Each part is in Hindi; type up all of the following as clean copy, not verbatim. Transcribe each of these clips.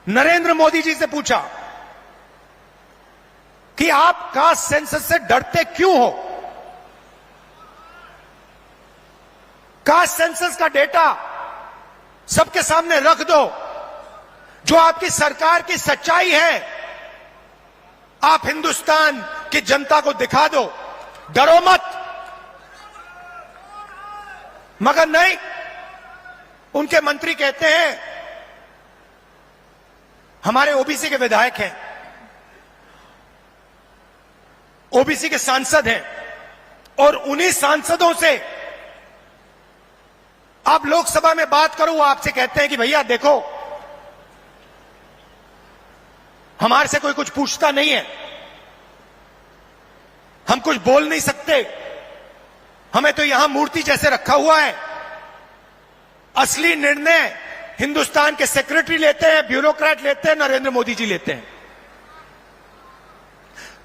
नरेंद्र मोदी जी से पूछा कि आप कास्ट सेंसस से डरते क्यों हो? कास्ट सेंसस का डेटा सबके सामने रख दो, जो आपकी सरकार की सच्चाई है, आप हिंदुस्तान की जनता को दिखा दो, डरो मत। मगर नहीं, उनके मंत्री कहते हैं हमारे ओबीसी के विधायक हैं, ओबीसी के सांसद हैं, और उन्हीं सांसदों से आप लोकसभा में बात करो, वो आपसे कहते हैं कि भैया देखो, हमारे से कोई कुछ पूछता नहीं है, हम कुछ बोल नहीं सकते, हमें तो यहां मूर्ति जैसे रखा हुआ है, असली निर्णय हिंदुस्तान के सेक्रेटरी लेते हैं, ब्यूरोक्रेट लेते हैं, नरेंद्र मोदी जी लेते हैं।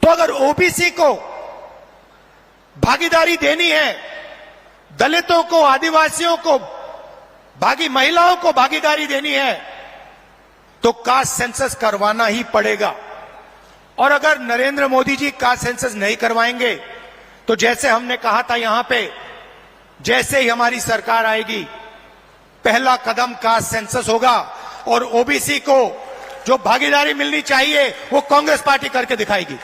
तो अगर ओबीसी को भागीदारी देनी है, दलितों को, आदिवासियों को, महिलाओं को भागीदारी देनी है, तो कास्ट सेंसस करवाना ही पड़ेगा। और अगर नरेंद्र मोदी जी कास्ट सेंसस नहीं करवाएंगे तो जैसे हमने कहा था यहां पे, जैसे ही हमारी सरकार आएगी पहला कदम कास्ट सेंसस होगा, और ओबीसी को जो भागीदारी मिलनी चाहिए वो कांग्रेस पार्टी करके दिखाएगी।